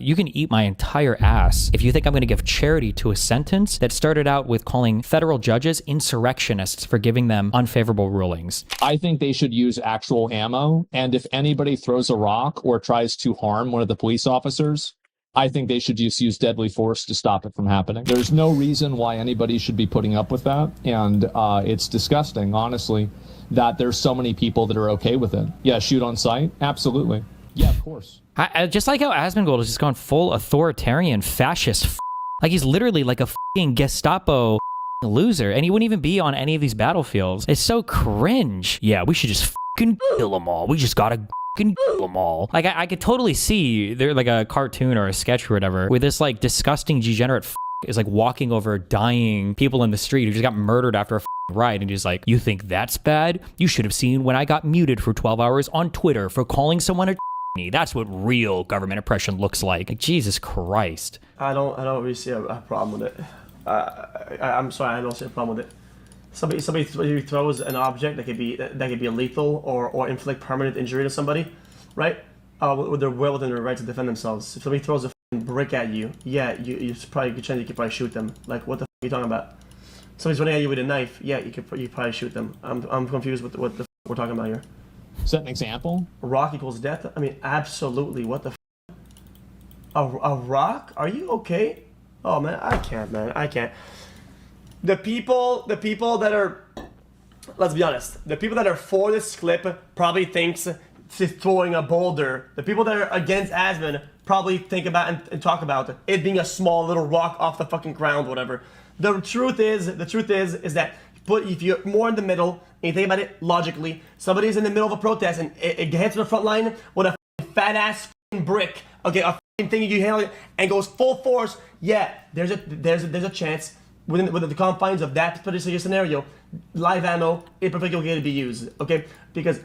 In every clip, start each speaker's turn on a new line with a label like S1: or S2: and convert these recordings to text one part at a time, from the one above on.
S1: You can eat my entire ass if you think I'm going to give charity to a sentence that started out with calling federal judges insurrectionists for giving them unfavorable rulings.
S2: I think they should use actual ammo, and if anybody throws a rock or tries to harm one of the police officers, I think they should just use deadly force to stop it from happening. There's no reason why anybody should be putting up with that, and it's disgusting, honestly, that there's so many people that are okay with it. Yeah, shoot on sight? Absolutely. Yeah, of course.
S1: I just like how Asmongold has just gone full authoritarian fascist. Like he's literally like a fucking Gestapo loser, and he wouldn't even be on any of these battlefields. It's so cringe. Yeah, we should just fucking kill them all. We just gotta fucking kill them all. Like I could totally see they're like a cartoon or a sketch or whatever where this like disgusting degenerate is like walking over dying people in the street who just got murdered after a riot, and he's like, you think that's bad? You should have seen when I got muted for 12 hours on Twitter for calling someone a that's what real government oppression looks like. Jesus Christ.
S3: I don't really see a problem with it. I'm sorry, I don't see a problem with it. Somebody throws an object that could be lethal or inflict permanent injury to somebody, right? They're well within their right to defend themselves. If somebody throws a brick at you, yeah, you probably good chance you could probably shoot them. Like, what the are you talking about? Somebody's running at you with a knife, yeah, you probably shoot them. I'm confused with what the we're talking about here.
S2: Is that an example?
S3: Rock equals death? I mean, absolutely. What the a rock? Are you okay? Oh man, I can't, man. I can't. The people that are, let's be honest, the people that are for this clip probably thinks throwing a boulder. The people that are against Asmon probably think about and talk about it being a small little rock off the fucking ground, whatever. The truth is that if you're more in the middle and you think about it logically, somebody's in the middle of a protest and it gets to the front line with a fat ass brick, okay, a thing you handle it and goes full force. Yeah, there's a chance within the confines of that particular scenario, live ammo is perfectly okay to be used, okay? Because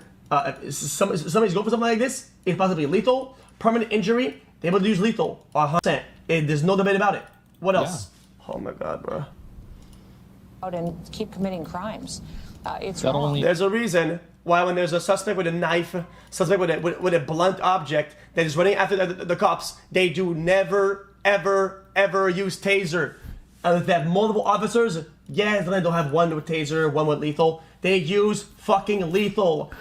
S3: somebody's going for something like this, it's possibly lethal, permanent injury. They're able to use lethal 100%. There's no debate about it. What else? Yeah. Oh my God, bro.
S4: And keep committing crimes. It's wrong.
S3: There's a reason why when there's a suspect with a knife, suspect with a blunt object that is running after the cops, they do never, ever use taser. If they have multiple officers, yeah, they don't have one with taser, one with lethal. They use fucking lethal.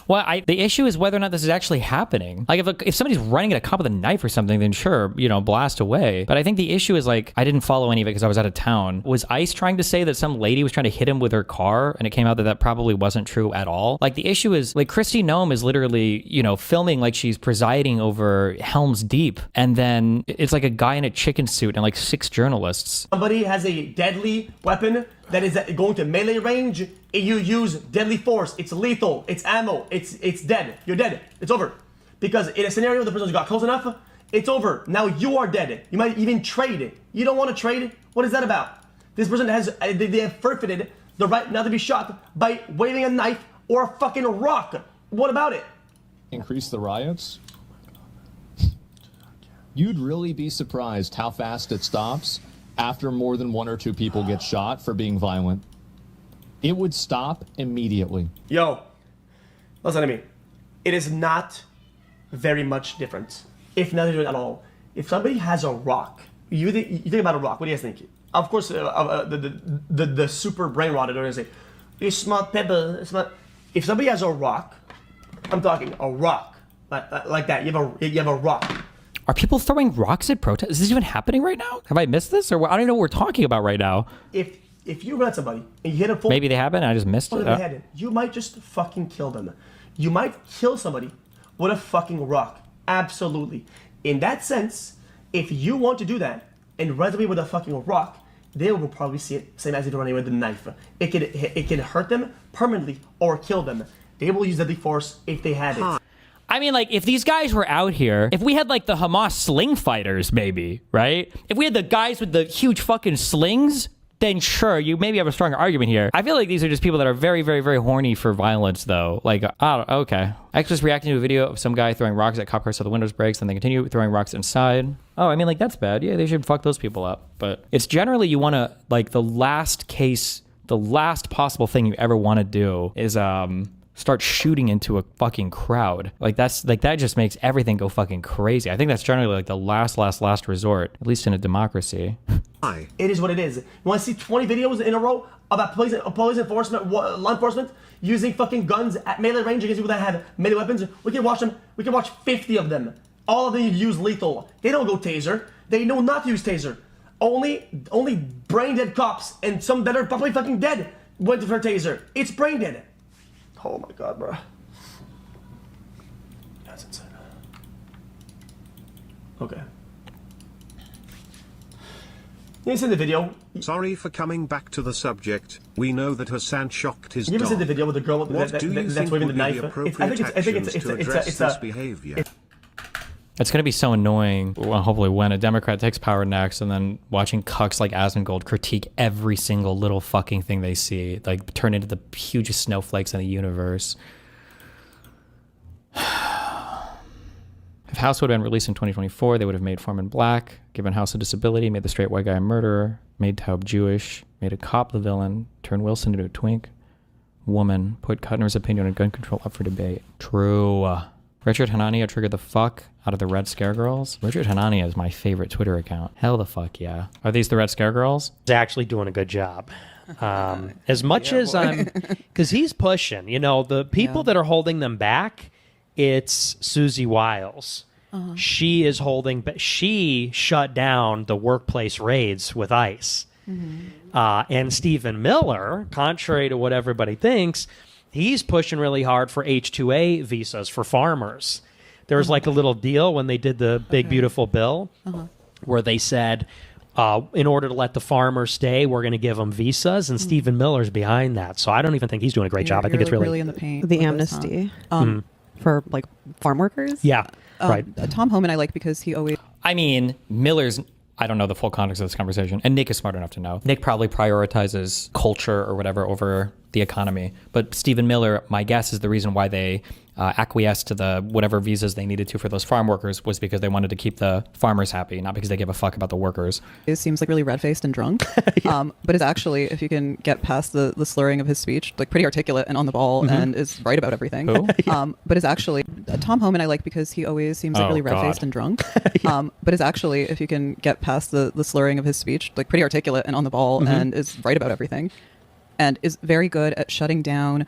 S1: Well, the issue is whether or not this is actually happening. Like, if somebody's running at a cop with a knife or something, then sure, you know, blast away. But I think the issue is, like, I didn't follow any of it because I was out of town. Was ICE trying to say that some lady was trying to hit him with her car, and it came out that that probably wasn't true at all? Like, the issue is, like, Kristi Noem is literally, you know, filming like she's presiding over Helm's Deep, and then it's like a guy in a chicken suit and like 6 journalists.
S3: Somebody has a deadly weapon that is going to melee range. You use deadly force. It's lethal. It's ammo. It's dead. You're dead. It's over. Because in a scenario the person got close enough, it's over. Now you are dead. You might even trade. You don't want to trade. What is that about? This person they have forfeited the right not to be shot by waving a knife or a fucking rock. What about it?
S2: Increase the riots? You'd really be surprised how fast it stops after more than 1 or 2 people get shot for being violent. It would stop immediately.
S3: Yo, listen to me. It is not very much different, if not at all. If somebody has a rock, you think about a rock, what do you guys think? Of course, the super brain rotted are gonna say, "You smart pebble." If somebody has a rock, I'm talking a rock like that. You have a rock.
S1: Are people throwing rocks at protests? Is this even happening right now? Have I missed this, or what? I don't even know what we're talking about right now.
S3: If you run at somebody and you hit a full...
S1: Maybe they haven't, I just missed it.
S3: You might just fucking kill them. You might kill somebody with a fucking rock. Absolutely. In that sense, if you want to do that and run somebody with a fucking rock, they will probably see it same as if you're running with a knife. It can hurt them permanently or kill them. They will use deadly force if they had it.
S1: I mean, like, if these guys were out here, if we had, like, the Hamas sling fighters, maybe, right? If we had the guys with the huge fucking slings, then sure, you maybe have a stronger argument here. I feel like these are just people that are very, very, very horny for violence, though. Like, okay. I just reacted to a video of some guy throwing rocks at cop cars so the windows breaks, and they continue throwing rocks inside. Oh, I mean, like, that's bad. Yeah, they should fuck those people up. But it's generally you want to, like, the last case, the last possible thing you ever want to do is, start shooting into a fucking crowd. Like that just makes everything go fucking crazy. I think that's generally like the last resort, at least in a democracy.
S3: It is what it is. You want to see 20 videos in a row about police enforcement, law enforcement using fucking guns at melee range against people that have melee weapons? We can watch them. We can watch 50 of them. All of them use lethal. They don't go taser. They know not to use taser. Only brain dead cops and some that are probably fucking dead went for taser. It's brain dead. Oh my god, bro. That's insane. Okay. You seen the video?
S5: Sorry for coming back to the subject. We know that Hassan shocked his
S3: You ever
S5: dog.
S3: seen the video with the girl that's waving the knife? I think it's
S5: this behavior.
S1: It's going to be so annoying, hopefully, when a Democrat takes power next and then watching cucks like Asmongold critique every single little fucking thing they see, like turn into the hugest snowflakes in the universe. If House would have been released in 2024, they would have made Foreman black, given House a disability, made the straight white guy a murderer, made Taub Jewish, made a cop the villain, turned Wilson into a twink, woman, put Kuttner's opinion on gun control up for debate. True. Richard Hanania triggered the fuck out of the Red Scare Girls. Richard Hanania is my favorite Twitter account. Hell the fuck yeah. Are these the Red Scare Girls?
S6: He's actually doing a good job. As much as I'm, because he's pushing, you know, the people that are holding them back, it's Susie Wiles. She is she shut down the workplace raids with ICE. And Stephen Miller, contrary to what everybody thinks, he's pushing really hard for H-2A visas for farmers. There was like a little deal when they did the big, beautiful bill where they said, in order to let the farmers stay, we're going to give them visas. And Stephen Miller's behind that. So I don't even think he's doing a great job. I think it's really
S7: in the paint.
S8: The amnesty for like farm workers.
S6: Yeah, right.
S7: Tom Homan I like because he always...
S1: I mean, Miller's... I don't know the full context of this conversation, and Nick is smart enough to know. Nick probably prioritizes culture or whatever over the economy. But Stephen Miller, my guess is the reason why they acquiesced to the whatever visas they needed to for those farm workers was because they wanted to keep the farmers happy, not because they give a fuck about the workers.
S7: It seems like really red-faced and drunk, but is actually, if you can get past the slurring of his speech, like pretty articulate and on the ball and is right about everything.
S1: Who?
S7: But is actually, Tom Homan I like because he always seems like really red-faced and drunk, but is actually, if you can get past the slurring of his speech, like pretty articulate and on the ball and is right about everything, and is very good at shutting down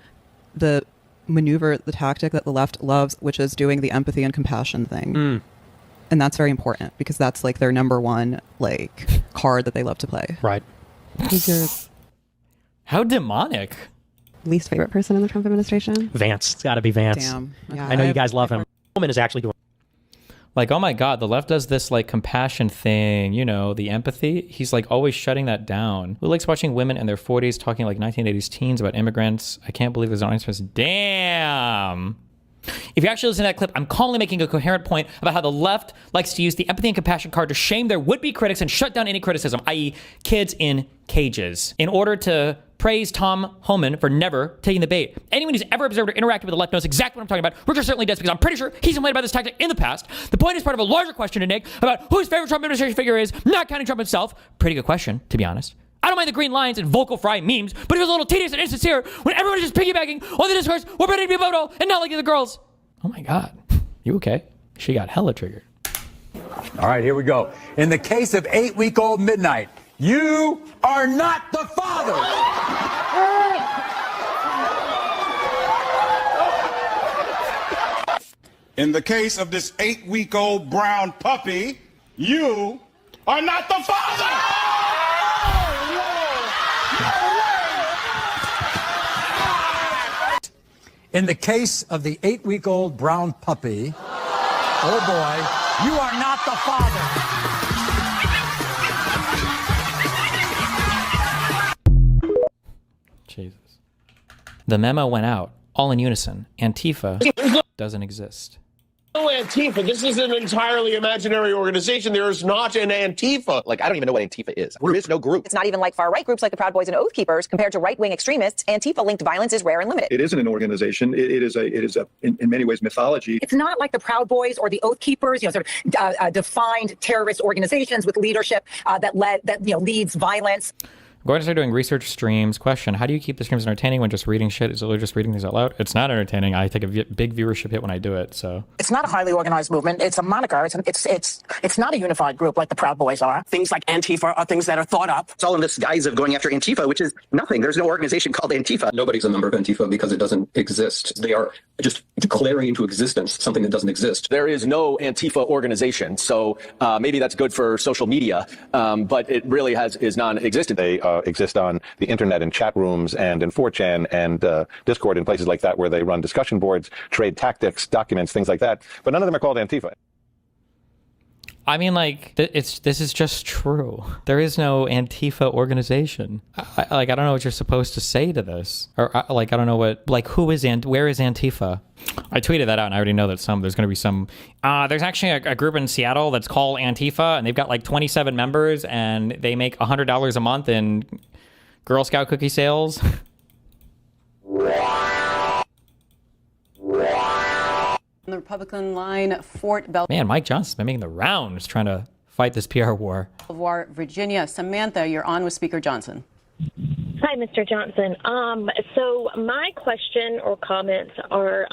S7: the maneuver, the tactic that the left loves, which is doing the empathy and compassion thing. And that's very important because that's like their number one like card that they love to play.
S6: Right.
S8: Who's your
S1: How demonic.
S8: least favorite person in the Trump administration?
S6: Vance. It's got to be Vance.
S7: Damn. Yeah,
S6: I know you guys love him. Woman is actually doing.
S1: Like, oh my God, the left does this like compassion thing, you know, the empathy. He's like always shutting that down. Who likes watching women in their 40s talking like 1980s teens about immigrants? I can't believe there's an audience. Damn. If you actually listen to that clip, I'm calmly making a coherent point about how the left likes to use the empathy and compassion card to shame their would-be critics and shut down any criticism, i.e. kids in cages, in order to praise Tom Homan for never taking the bait. Anyone who's ever observed or interacted with the left knows exactly what I'm talking about. Richard certainly does because I'm pretty sure he's complained about this tactic in the past. The point is part of a larger question to Nick about who his favorite Trump administration figure is, not counting Trump himself. Pretty good question, to be honest. I don't mind the green lines and vocal fry memes, but it was a little tedious and insincere when everyone is just piggybacking on the discourse we're pretending to be a voto and not like the girls. Oh my God. You okay? She got hella triggered.
S9: All right, here we go. In the case of 8-week-old Midnight, you are not the father.
S10: In the case of this 8-week-old brown puppy, you are not the father!
S9: In the case of the 8-week-old brown puppy, oh boy, you are not the father.
S1: Jesus. The memo went out, all in unison. Antifa doesn't exist.
S11: No Antifa. This is an entirely imaginary organization. There is not an Antifa.
S12: Like, I don't even know what Antifa is. There is no group.
S13: It's not even like far-right groups like the Proud Boys and Oath Keepers. Compared to right-wing extremists, Antifa-linked violence is rare and limited.
S14: It isn't an organization. It is in many ways mythology.
S15: It's not like the Proud Boys or the Oath Keepers, you know, sort of defined terrorist organizations with leadership that leads violence.
S1: going to start doing research streams. Question: how do you keep the streams entertaining when just reading shit? Is it literally just reading things out loud? It's not entertaining. I take a big viewership hit when I do it. So
S15: It's not a highly organized movement. It's a moniker. It's not a unified group like the Proud Boys are. Things like Antifa are things that are thought up.
S12: It's all in this guise of going after Antifa, which is nothing. There's no organization called Antifa.
S16: Nobody's a member of Antifa because it doesn't exist. They are just declaring into existence something that doesn't exist.
S12: There is no Antifa organization, so maybe that's good for social media, but it really is non-existent.
S17: They exist on the internet in chat rooms and in 4chan and Discord and places like that where they run discussion boards, trade tactics, documents, things like that. But none of them are called Antifa.
S1: I mean, like, this is just true. There is no Antifa organization. I don't know what you're supposed to say to this. Or, I don't know what, like, where is Antifa? I tweeted that out, and I already know that there's going to be some, there's actually a group in Seattle that's called Antifa, and they've got, like, 27 members, and they make $100 a month in Girl Scout cookie sales.
S8: On the Republican line, Fort Belvoir,
S1: Man, Mike Johnson's been making the rounds trying to fight this PR war.
S8: Virginia. Samantha, you're on with Speaker Johnson.
S18: Hi, Mr. Johnson. So my question or comments are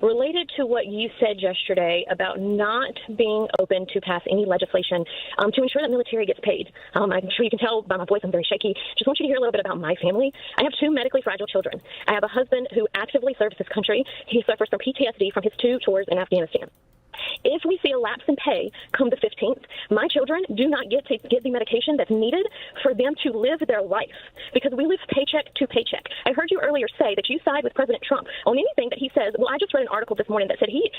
S18: related to what you said yesterday about not being open to pass any legislation to ensure that military gets paid. I'm sure you can tell by my voice I'm very shaky. Just want you to hear a little bit about my family. I have 2 medically fragile children. I have a husband who actively serves his country. He suffers from PTSD from his 2 tours in Afghanistan. If we see a lapse in pay come the 15th, my children do not get to get the medication that's needed for them to live their life because we live paycheck to paycheck. I heard you earlier say that you side with President Trump on anything that he says. Well, I just read an article this morning that said he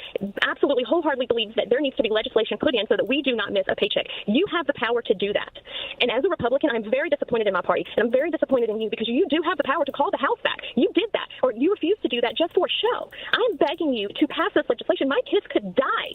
S18: absolutely wholeheartedly believes that there needs to be legislation put in so that we do not miss a paycheck. You have the power to do that. And as a Republican, I'm very disappointed in my party, and I'm very disappointed in you because you do have the power to call the House back. You did that, or you refused to do that just for show. I'm begging you to pass this legislation. My kids could die.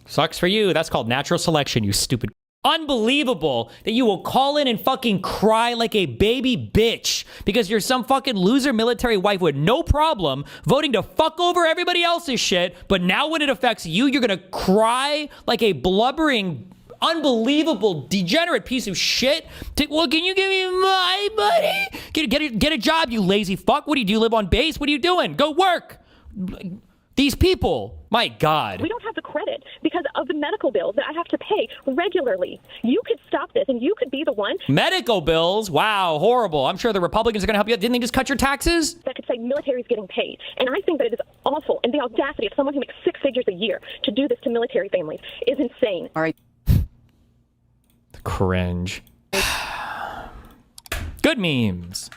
S1: Sucks for you. That's called natural selection, you stupid. Unbelievable that you will call in and fucking cry like a baby bitch because you're some fucking loser military wife with no problem voting to fuck over everybody else's shit, but now when it affects you, you're gonna cry like a blubbering, unbelievable, degenerate piece of shit. Well, can you give me my money? Get a job, you lazy fuck. What do? You live on base? What are you doing? Go work. These people, my God.
S18: We don't have the credit because of the medical bills that I have to pay regularly. You could stop this and you could be the one.
S1: Medical bills? Wow, horrible. I'm sure the Republicans are going to help you. Didn't they just cut your taxes?
S18: That could say military is getting paid. And I think that it is awful. And the audacity of someone who makes 6 figures a year to do this to military families is insane.
S8: All right.
S1: Cringe. Good memes.